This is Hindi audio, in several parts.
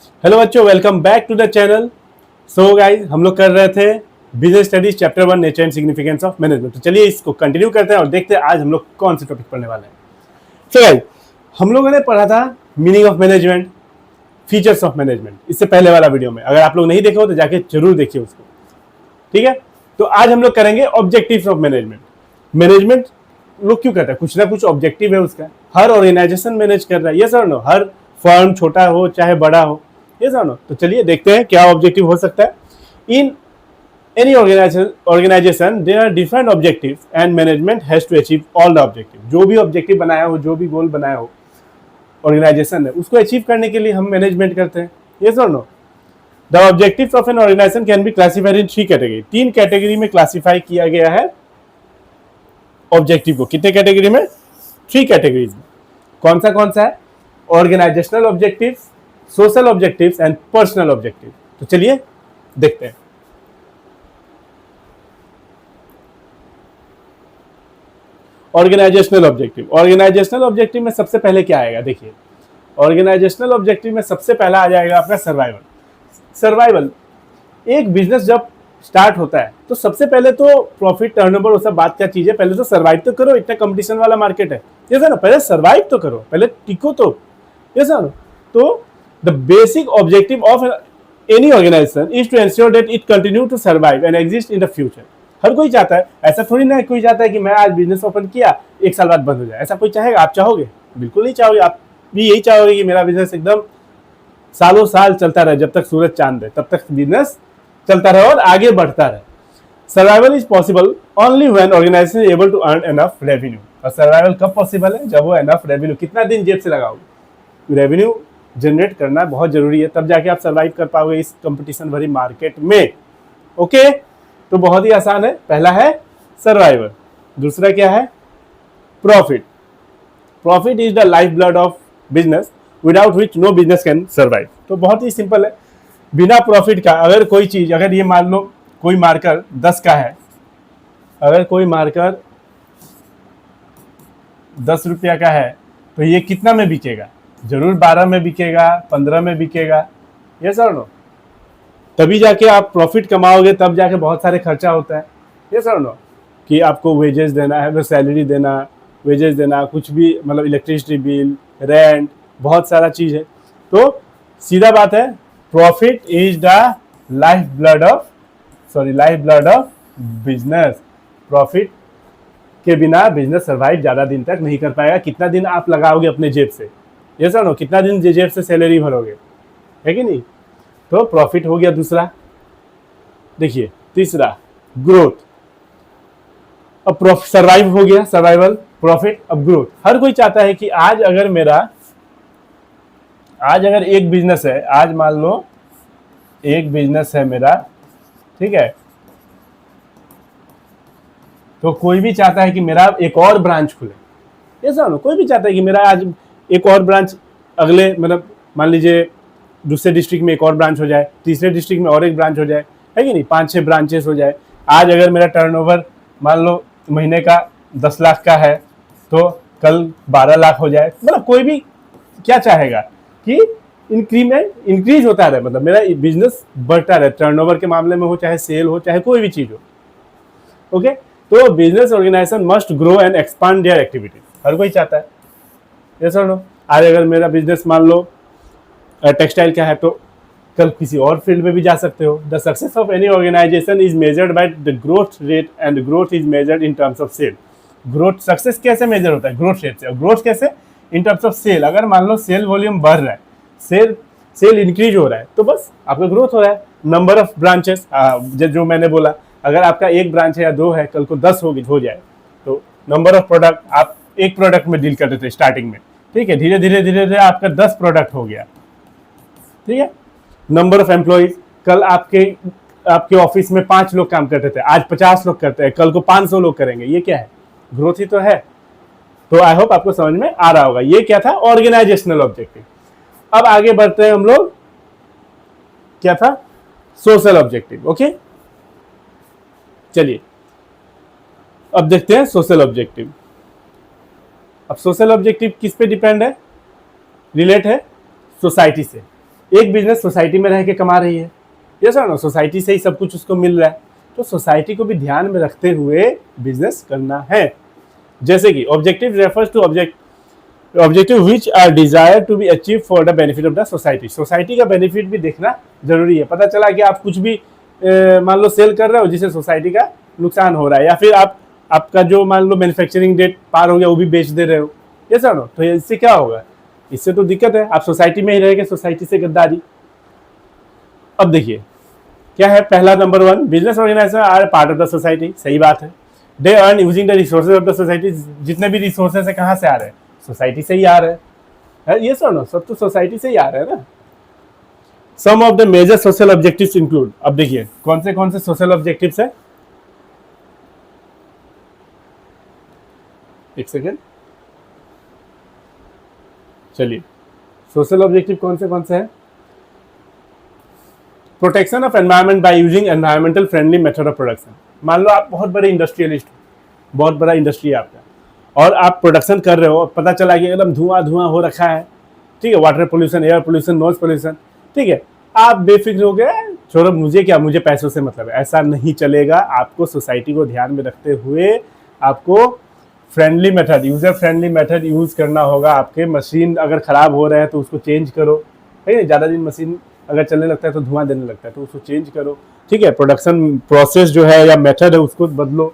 हेलो बच्चों, welcome back to the channel. So guys, हम लोग कर रहे थे business studies chapter 1 nature and significance of management. तो चलिए इसको कंटिन्यू करते हैं और देखते हैं आज हम लोग कौन से टॉपिक पढ़ने वाले हैं। सो गाइस, हम लोगों ने पढ़ा था meaning of management, features of management, इससे पहले वाला वीडियो में। अगर आप लोग नहीं देखे हो तो जाके जरूर देखिए उसको, ठीक है। तो आज हम लोग करेंगे ऑब्जेक्टिव्स ऑफ मैनेजमेंट। मैनेजमेंट लोग क्यों करते हैं? कुछ ना कुछ ऑब्जेक्टिव है उसका। हर ऑर्गेनाइजेशन मैनेज कर रहा है, यस और नो? हर फर्म छोटा हो चाहे बड़ा हो, यस और नो? तो चलिए देखते हैं क्या ऑब्जेक्टिव हो सकता है। In any organization there are different objectives and management has to achieve all the objective। जो भी ऑब्जेक्टिव बनाया हो, जो भी गोल बनाया हो ऑर्गेनाइजेशन ने, उसको अचीव करने के लिए हम मैनेजमेंट करते हैं, यस और no? The objectives of an organisation can be classified in 3 category. 3 category में क्लासिफाई किया गया है ऑब्जेक्टिव को। कितने कैटेगरी में? 3 कैटेगरीज में। कौन सा है? Organisational objective, social objectives and personal objective. तो चलिए देखते हैं। Organisational objective. ऑर्गेनाइजेशनल ऑब्जेक्टिव में सबसे पहले क्या आएगा? देखिए, ऑर्गेनाइजेशनल ऑब्जेक्टिव में सबसे पहला आ जाएगा आपका सर्वाइवल। सर्वाइवल, एक बिजनेस जब स्टार्ट होता है तो सबसे पहले तो प्रॉफिट, टर्नओवर, वो सब बात क्या चीज है, पहले तो सर्वाइव तो करो। इतना कंपटीशन वाला मार्केट है, ये ना, पहले सर्वाइव तो करो, पहले टिको तो, ये ना। तो the basic objective of any organisation is to ensure that it continue to survive and exist in the future. हर कोई चाहता है, ऐसा थोड़ी ना कोई चाहता है कि मैं आज बिजनेस ओपन किया 1 साल बाद बंद हो जाए। ऐसा कोई चाहेगा? आप चाहोगे? बिल्कुल नहीं चाहोगे। आप भी यही चाहोगे कि मेरा बिजनेस एकदम सालों साल चलता रहे, जब तक सूरज चांद है तब तक बिजनेस चलता रहे और आगे बढ़ता रहे। Survival is possible only when organisation is able to earn enough revenue. और सर्वाइवल कब पॉसिबल है? जब वो एनफ रेवेन्यू, कितना दिन जेब से लगाओगे, रेवेन्यू जनरेट करना बहुत जरूरी है, तब जाके आप सर्वाइव कर पाओगे इस कंपटीशन भरी मार्केट में। ओके, तो बहुत ही आसान है। पहला है सर्वाइवल, दूसरा क्या है? Profit. Profit is the life blood of business without which no business can survive. तो बहुत ही सिंपल है। बिना प्रॉफिट का अगर कोई चीज, अगर ये मान लो कोई मार्कर 10 का है, अगर कोई मार्कर 10 रुपया का है तो ये कितना में बिकेगा? जरूर 12 में बिकेगा, 15 में बिकेगा, यस और नो? तभी जाके आप प्रॉफिट कमाओगे, तब जाके बहुत सारे खर्चा होता है, यस और नो? कि आपको वेजेस देना है, सैलरी देना, वेजेस देना, कुछ भी, मतलब इलेक्ट्रिसिटी बिल, रेंट, बहुत सारा चीज है। तो सीधा बात है, profit is the life blood of business. Profit के बिना बिजनेस सर्वाइव ज्यादा दिन तक नहीं कर पाएगा। कितना दिन आप लगाओगे अपने जेब से, यस और नो? कितना दिन जेब से सैलरी भरोगे, है कि नहीं? तो प्रॉफिट हो गया दूसरा। देखिए तीसरा, ग्रोथ। अब सर्वाइव हो गया, सर्वाइवल, प्रॉफिट, अब ग्रोथ। हर कोई चाहता है कि आज अगर एक बिजनेस है, आज मान लो एक बिजनेस है मेरा, ठीक है, तो कोई भी चाहता है कि मेरा एक और ब्रांच खुले, ऐसा ना? कोई भी चाहता है कि मेरा आज एक और ब्रांच, अगले, मतलब मान लीजिए दूसरे डिस्ट्रिक्ट में एक और ब्रांच हो जाए, तीसरे डिस्ट्रिक्ट में और एक ब्रांच हो जाए, है कि नहीं? 5-6 ब्रांचेस हो जाए। आज अगर मेरा टर्नओवर मान लो महीने का 10 लाख का है तो कल 12 लाख हो जाए। मतलब कोई भी क्या चाहेगा कि इंक्रीज होता रहे, मतलब मेरा बिजनेस बढ़ता रहे, टर्नओवर के मामले में हो, चाहे सेल हो, चाहे कोई भी चीज हो। ओके, तो business organisation must grow and expand their activities. हर कोई चाहता है, यस और नो? आज अगर मेरा बिजनेस मान लो टेक्सटाइल का है तो कल किसी और फील्ड में भी जा सकते हो। The success of any organisation is measured by the growth rate and growth is measured in terms of sale. Growth, success कैसे मेजर होता है? ग्रोथ रेट से। और ग्रोथ कैसे? In terms of sale. अगर मान लो सेल वॉल्यूम बढ़ रहा है, सेल इंक्रीज हो रहा है, तो बस आपका ग्रोथ हो रहा है। नंबर ऑफ ब्रांचेस, जो मैंने बोला, अगर आपका 1 ब्रांच है या 2 है, कल को 10 हो जाए, तो नंबर ऑफ प्रोडक्ट, आप एक प्रोडक्ट में डील करते थे स्टार्टिंग में, ठीक है, धीरे धीरे आपका 10 प्रोडक्ट हो गया, ठीक है। नंबर ऑफ एम्प्लॉइज, कल आपके ऑफिस में 5 लोग काम करते थे, आज 50 लोग करते हैं, कल को 500 लोग करेंगे। ये क्या है? ग्रोथ ही तो है। तो आई होप आपको समझ में आ रहा होगा। ये क्या था? Organisational objective. अब आगे बढ़ते हैं हम लोग, क्या था? Social objective. ओके, चलिए अब देखते हैं सोशल ऑब्जेक्टिव। अब सोशल ऑब्जेक्टिव किस पे डिपेंड है, रिलेट है? सोसाइटी से। एक बिजनेस सोसाइटी में रह के कमा रही है, ये सर ना, सोसाइटी से ही सब कुछ उसको मिल रहा है, तो सोसाइटी को भी ध्यान में रखते हुए बिजनेस करना है। जैसे कि objective refers to objective which are desire to be achieve for the benefit of the society. Society का बेनिफिट भी देखना जरूरी है। पता चला कि आप कुछ भी मान लो सेल कर रहे हो जिससे सोसाइटी का नुकसान हो रहा है, या फिर आपका जो मान लो मैन्युफैक्चरिंग डेट पार हो गया वो भी बेच दे रहे हो, ये सर ना, तो इससे क्या होगा, इससे तो दिक्कत है, आप सोसाइटी में ही रहेंगे, सोसाइटी से गद्दारी। अब देखिए क्या है, पहला number 1, business organisation are part of the society, सही बात है। They earn using the resources of the society, जितने भी रिसोर्सेज है कहाँ से आ रहे हैं, सोसाइटी से ही आ रहे हैं, ये सर ना, सब तो सोसाइटी से ही आ रहे हैं ना। Some of the major social objectives include, अब देखिए कौन से सोशल ऑब्जेक्टिव्स है, एक सेकेंड, चलिए सोशल ऑब्जेक्टिव कौन से हैं। Protection of environment by using environmental friendly method of production. मान लो आप बहुत बड़े इंडस्ट्रियलिस्ट हो, बहुत बड़ा इंडस्ट्री है आपका, और आप प्रोडक्शन कर रहे हो, पता चला कि एकदम धुआं हो रखा है, ठीक है, water pollution, air pollution, noise pollution, ठीक है, आप बेफिक्र हो गए, छोड़ो मुझे क्या, मुझे पैसों से मतलब है, ऐसा नहीं चलेगा। आपको सोसाइटी को ध्यान में रखते हुए आपको friendly method, user friendly method use करना होगा। आपके मशीन अगर खराब हो रहा है तो उसको चेंज करो, ठीक है, ज़्यादा दिन मशीन अगर चलने लगता है तो धुआं देने लगता है तो उसको चेंज करो, ठीक है, प्रोडक्शन प्रोसेस जो है या मेथड है उसको बदलो,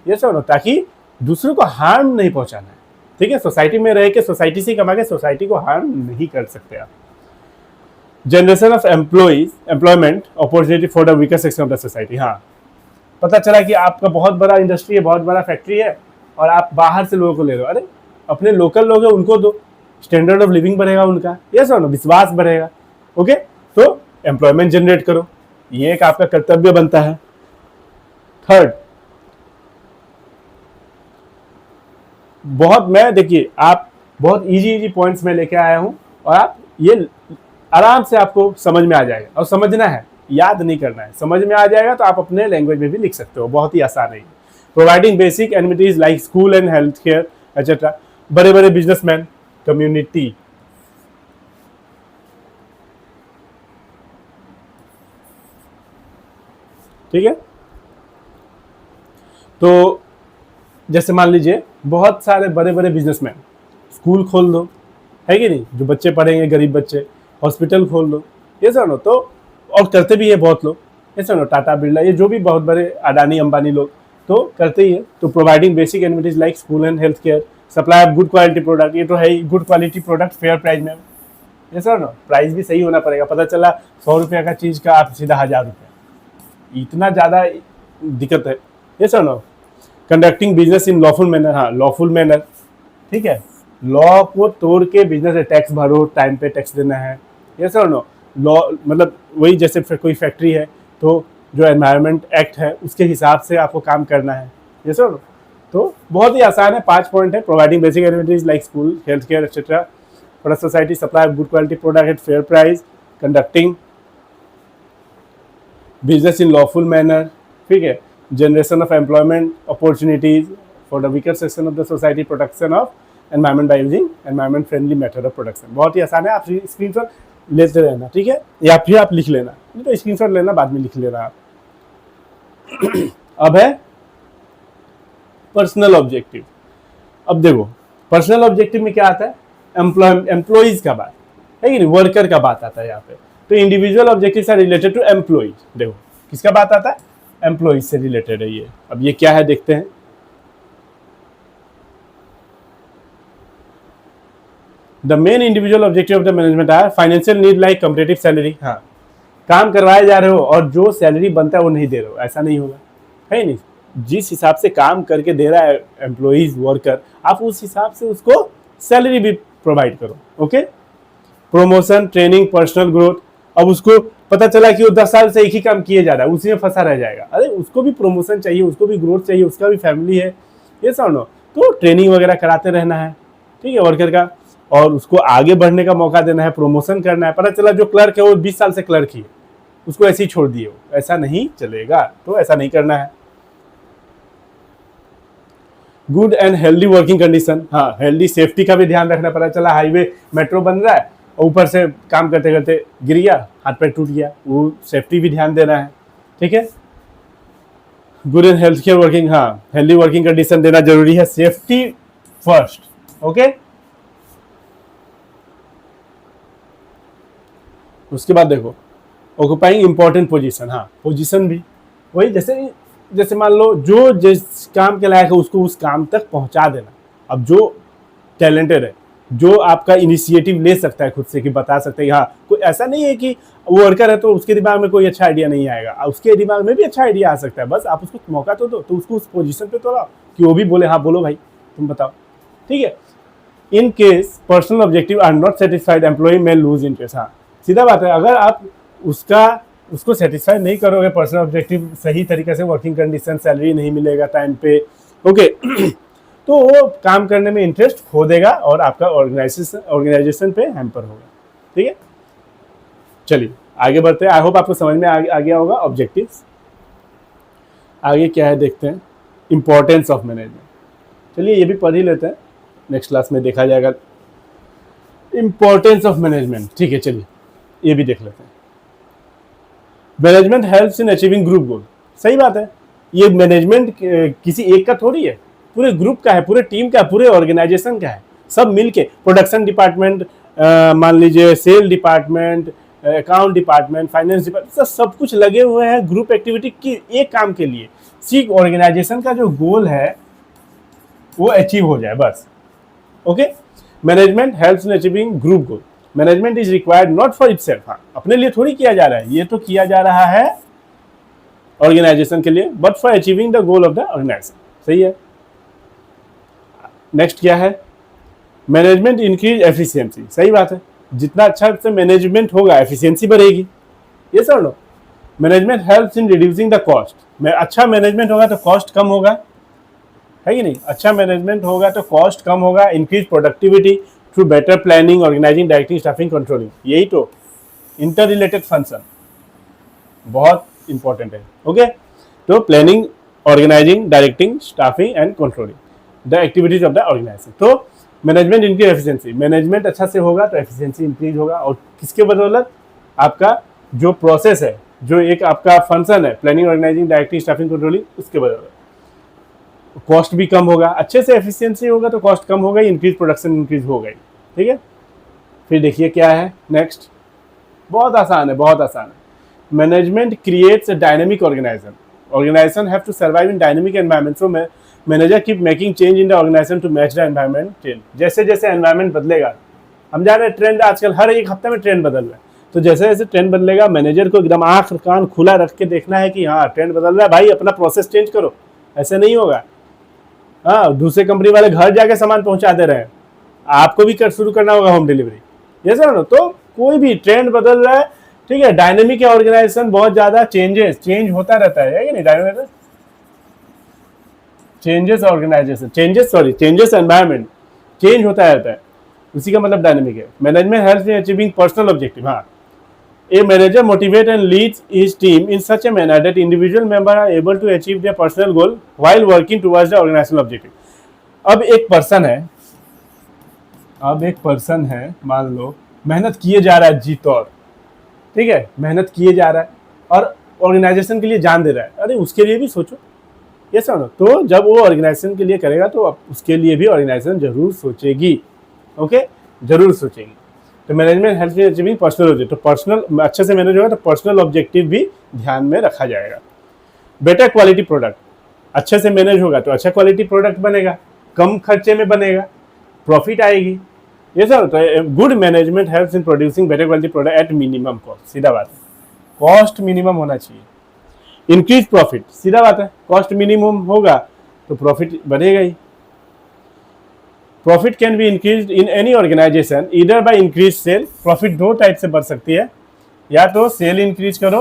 ये सब ना, ताकि दूसरों को हार्म नहीं पहुंचाना है, ठीक है। सोसाइटी में रह के सोसाइटी से कमा के सोसाइटी को हार्म नहीं कर सकते आप। Generation of employment opportunity for the weaker section of the society. हाँ, पता चला कि आपका बहुत बड़ा इंडस्ट्री है, बहुत बड़ा फैक्ट्री है, और आप बाहर से लोगों को ले रहे हो, अरे अपने लोकल लोग हैं उनको दो, स्टैंडर्ड ऑफ लिविंग बढ़ेगा उनका, ये सब ना, विश्वास बढ़ेगा, ओके। तो एम्प्लॉयमेंट जनरेट करो, ये एक आपका कर्तव्य बनता है। थर्ड, मैं देखिए आप बहुत इजी पॉइंट्स में लेके आया हूं, और आप ये आराम से आपको समझ में आ जाएगा, और समझना है, याद नहीं करना है, समझ में आ जाएगा तो आप अपने लैंग्वेज में भी लिख सकते हो, बहुत ही आसान है। Providing basic amenities like school and health care etcetera. बड़े बड़े बिजनेसमैन, कम्युनिटी, ठीक है, तो जैसे मान लीजिए बहुत सारे बड़े बड़े बिजनेसमैन स्कूल खोल दो, है कि नहीं, जो बच्चे पढ़ेंगे, गरीब बच्चे, हॉस्पिटल खोल दो, ये सब ना, तो और करते भी है बहुत लोग, ये सब ना, टाटा बिरला, ये जो भी बहुत बड़े अडानी अंबानी लोग तो करते ही है। तो providing basic amenities like school and health care, supply of good quality product, ये तो है ही, good quality product fair price में, ये सब ना, प्राइस भी सही होना पड़ेगा। पता चला 100 रुपये का चीज़ का आप सीधा 1000 रुपये, इतना ज़्यादा दिक्कत है, ये सब ना। Conducting business in lawful manner, हाँ लॉफुल मैनर, ठीक है, लॉ को तोड़ के बिजनेस है, टैक्स भरो, टाइम पे टैक्स देना है, ये सब नो, लॉ मतलब वही जैसे कोई फैक्ट्री है तो जो एनवायरनमेंट एक्ट है उसके हिसाब से आपको काम करना है, ये सब। तो बहुत ही आसान है, 5 पॉइंट है। Providing basic amenities like school, health care etcetera for society, supply good quality product at fair price, conducting business in lawful manner, ठीक है, generation of employment opportunities for the weaker section of the society, protection of environment by using environment friendly method of production. बहुत ही आसान है, आप स्क्रीनशॉट लेते रहना, ठीक है, या फिर आप लिख लेना, नहीं तो स्क्रीनशॉट लेना, बाद में लिख लेना आप। अब है पर्सनल ऑब्जेक्टिव। अब देखो पर्सनल ऑब्जेक्टिव में क्या आता है, एम्प्लॉइज का बात है कि नहीं, वर्कर का बात आता है यहाँ पे। तो individual objectives are related to employees. देखो किसका बात आता है, एम्प्लॉइज से रिलेटेड है ये। अब ये क्या है देखते हैं। The main individual objective of the management are financial need like competitive salary. हाँ, काम करवाए जा रहे हो और जो सैलरी बनता है वो नहीं दे रहे हो, ऐसा नहीं होगा, है नहीं। जिस हिसाब से काम करके दे रहा है एम्प्लॉइज वर्कर, आप उस हिसाब से उसको सैलरी भी प्रोवाइड करो, okay. Promotion, training, personal growth. अब उसको पता चला कि वो 10 साल से एक ही काम किए जा रहा है, उसी में फंसा रह जाएगा, अरे उसको भी प्रमोशन चाहिए, उसको भी ग्रोथ चाहिए, उसका भी फैमिली है, ये सब नो। तो ट्रेनिंग वगैरह कराते रहना है, ठीक है, वर्कर का, और उसको आगे बढ़ने का मौका देना है, प्रमोशन करना है। पता चला जो क्लर्क है वो 20 साल से क्लर्क ही है, उसको ऐसे ही छोड़ दिए, वो ऐसा नहीं चलेगा, तो ऐसा नहीं करना है। Good and healthy working condition. हाँ, हेल्दी सेफ्टी का भी ध्यान रखना। पता चला हाईवे मेट्रो बन रहा है और ऊपर से काम करते करते गिर गया, हाथ पैर टूट गया, वो सेफ्टी भी ध्यान देना है, ठीक है। Good and health care working, हाँ हेल्दी वर्किंग कंडीशन देना जरूरी है, सेफ्टी फर्स्ट, ओके। उसके बाद देखो ऑक्युपाइंग इंपॉर्टेंट पोजीशन, हाँ पोजीशन भी वही, जैसे जैसे मान लो जो जिस काम के लायक है उसको उस काम तक पहुंचा देना। अब जो टैलेंटेड है, जो आपका इनिशिएटिव ले सकता है खुद से, कि बता सकता है, हाँ कोई ऐसा नहीं है कि वो वर्कर है तो उसके दिमाग में कोई अच्छा आइडिया नहीं आएगा, उसके दिमाग में भी अच्छा आइडिया आ सकता है, बस आप उसको मौका तो दो, तो उसको उस पोजीशन पे तो लाओ कि वो भी बोले हाँ बोलो भाई तुम बताओ, ठीक है। In case personal objective are not satisfied employ may lose interest, हाँ सीधा बात है, अगर आप उसको सेटिस्फाई नहीं करोगे, पर्सनल ऑब्जेक्टिव सही तरीके से, वर्किंग कंडीशन, सैलरी नहीं मिलेगा टाइम पे, ओके तो वो काम करने में इंटरेस्ट खो देगा और आपका ऑर्गेनाइजेशन पे हैम्पर होगा, ठीक है। चलिए आगे बढ़ते हैं, आई होप आपको समझ में आ गया होगा ऑब्जेक्टिव्स। आगे क्या है देखते हैं, इंपॉर्टेंस ऑफ मैनेजमेंट। चलिए ये भी पढ़ ही लेते हैं, नेक्स्ट क्लास में देखा जाएगा इंपॉर्टेंस ऑफ मैनेजमेंट, ठीक है। चलिए ये भी देख लेते हैं। Management helps in achieving group गोल, सही बात है, ये मैनेजमेंट किसी एक का थोड़ी है, पूरे ग्रुप का है, पूरे टीम का, पूरे ऑर्गेनाइजेशन का है, सब मिलके, प्रोडक्शन डिपार्टमेंट मान लीजिए, sale department, account department, finance department, सब कुछ लगे हुए हैं ग्रुप एक्टिविटी की एक काम के लिए, सी ऑर्गेनाइजेशन का जो गोल है वो अचीव हो जाए बस, okay. Management helps in achieving group goal, management is required not for itself, हाँ अपने लिए थोड़ी किया जा रहा है, ये तो किया जा रहा है ऑर्गेनाइजेशन के लिए, but for achieving the goal of the organisation, सही है। नेक्स्ट क्या है, मैनेजमेंट इंक्रीज एफिशिएंसी, सही बात है, जितना अच्छा से मैनेजमेंट होगा एफिशिएंसी बढ़ेगी, ये sir low. Management helps in reducing the cost, अच्छा मैनेजमेंट होगा तो कॉस्ट कम होगा, है कि नहीं, अच्छा मैनेजमेंट होगा तो कॉस्ट कम होगा, increase productivity through better planning, organising, directing, staffing, controlling, यही तो इंटर रिलेटेड फंक्शन बहुत इंपॉर्टेंट है, ओके। तो planning, organising, directing, staffing and controlling the activities of the organisation. तो मैनेजमेंट इंक्रीज एफिशिएंसी, मैनेजमेंट अच्छा से होगा तो एफिशिएंसी इंक्रीज होगा, और किसके बदौलत, आपका जो प्रोसेस है, जो एक आपका फंक्शन है planning, organising, directing, staffing, controlling, उसके बदौलत कॉस्ट भी कम होगा, अच्छे से एफिशिएंसी होगा तो कॉस्ट कम होगा, इंक्रीज प्रोडक्शन इंक्रीज हो गई, ठीक है। फिर देखिए क्या है नेक्स्ट, बहुत आसान है, बहुत आसान है। Management creates a dynamic organisation have to survive in dynamic environment, so manager keep making change in the organisation to match the environment change, जैसे जैसे एनवायरनमेंट बदलेगा, हम जा रहे हैं ट्रेंड, आजकल हर एक हफ्ते में ट्रेंड बदल रहा है, तो जैसे जैसे ट्रेंड बदलेगा मैनेजर को एकदम आँख कान खुला रख के देखना है कि हाँ ट्रेंड बदल रहा है भाई, अपना प्रोसेस चेंज करो, ऐसे नहीं होगा। हाँ दूसरे कंपनी वाले घर जाके सामान पहुंचा दे रहे हैं, आपको भी शुरू करना होगा होम डिलीवरी, ये सर ना। तो कोई भी ट्रेंड बदल रहा है, ठीक है, डायनेमिक ऑर्गेनाइजेशन बहुत ज्यादा चेंज होता रहता है कि नहीं, डायनेमिक चेंजेस एनवायरनमेंट चेंज होता रहता है, उसी का मतलब डायनेमिक है। Management helps in achieving personal objective, हाँ A manager motivates and leads his team in such a manner that individual members are able to achieve their personal goal while working towards the organizational objective. अब एक पर्सन है, मान लो मेहनत किए जा रहा है जी तौर, ठीक है, मेहनत किए जा रहा है और ऑर्गेनाइजेशन के लिए जान दे रहा है, अरे उसके लिए भी सोचो, ये समझो। तो जब वो ऑर्गेनाइजेशन के लिए करेगा तो उसके लिए भी ऑर्गेनाइजेशन जरूर सोचेगी, ओके, जरूर सोचेगी। तो management helps in achieving personal objective, तो पर्सनल अच्छे से मैनेज होगा तो पर्सनल ऑब्जेक्टिव भी ध्यान में रखा जाएगा। बेटर क्वालिटी प्रोडक्ट, अच्छे से मैनेज होगा तो अच्छा क्वालिटी प्रोडक्ट बनेगा, कम खर्चे में बनेगा, प्रॉफिट आएगी, ये सब। तो good management helps in producing better quality product at minimum cost, सीधा बात है, कॉस्ट मिनिमम होना चाहिए। इंक्रीज प्रॉफिट, सीधा बात है, कॉस्ट मिनिमम होगा तो प्रॉफिट बढ़ेगा ही। Profit can be increase in any organisation either by increase sale, profit दो टाइप से बढ़ सकती है, या तो सेल इंक्रीज करो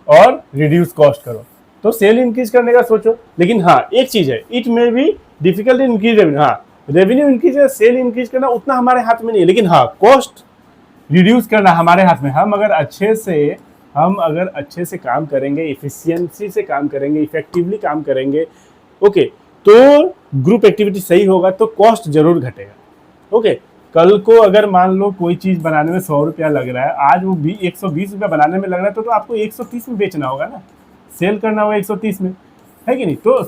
और रिड्यूस कॉस्ट करो। तो सेल इंक्रीज करने का सोचो, लेकिन हाँ एक चीज है, इट में भी डिफिकल्ट इंक्रीज रेवेन्यू, हाँ रेवेन्यू इंक्रीज है, सेल इंक्रीज करना उतना हमारे हाथ में नहीं है, लेकिन हाँ कॉस्ट रिड्यूस करना हमारे हाथ में। हम अगर अच्छे से काम करेंगे, इफिशियंसी से काम करेंगे, इफेक्टिवली काम करेंगे, ओके, तो ग्रुप एक्टिविटी सही होगा तो कॉस्ट जरूर घटेगा, ओके। कल को अगर मान लो कोई चीज़ बनाने में 100 रुपया लग रहा है, आज वो 120 रुपया बनाने में लग रहा है, तो आपको 130 में बेचना होगा ना, सेल करना होगा 130 में, है कि नहीं? तो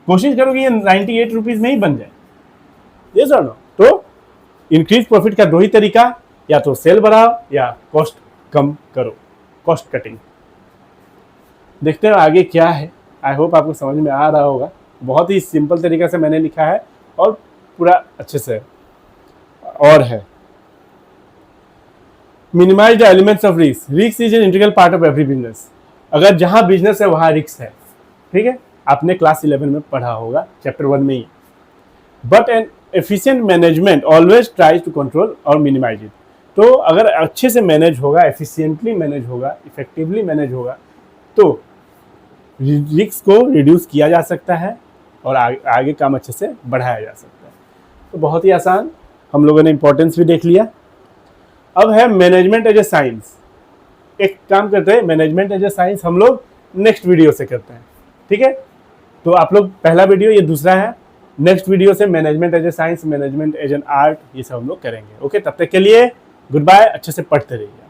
कोशिश करो कि ये 98 रुपीज़ में ही बन जाए, ये सर नो। तो इंक्रीज प्रॉफिट का दो ही तरीका, या तो सेल बढ़ाओ या कॉस्ट कम करो, कॉस्ट कटिंग। देखते हैं आगे क्या है। आई होप आपको समझ में आ रहा होगा। बहुत ही सिंपल तरीका से मैंने लिखा है और पूरा अच्छे से और है। Minimise the elements of risk. Risk is an integral part of every business. अगर जहां बिजनेस है वहां रिस्क है, ठीक है, आपने क्लास 11 में पढ़ा होगा, चैप्टर 1 में ही। But an efficient management always tries to control और मिनिमाइज इट। तो अगर अच्छे से मैनेज होगा, एफिशिएंटली मैनेज होगा, इफेक्टिवली मैनेज होगा, तो रिस्क को रिड्यूस किया जा सकता है और आगे काम अच्छे से बढ़ाया जा सकता है। तो बहुत ही आसान, हम लोगों ने इंपॉर्टेंस भी देख लिया। अब है मैनेजमेंट एज ए साइंस। एक काम करते हैं, मैनेजमेंट एज ए साइंस हम लोग नेक्स्ट वीडियो से करते हैं, ठीक है? तो आप लोग पहला वीडियो, ये दूसरा है, नेक्स्ट वीडियो से management as a science, management as an art, ये सब हम लोग करेंगे। ओके, तब तक के लिए गुड बाय, अच्छे से पढ़ते रहिए।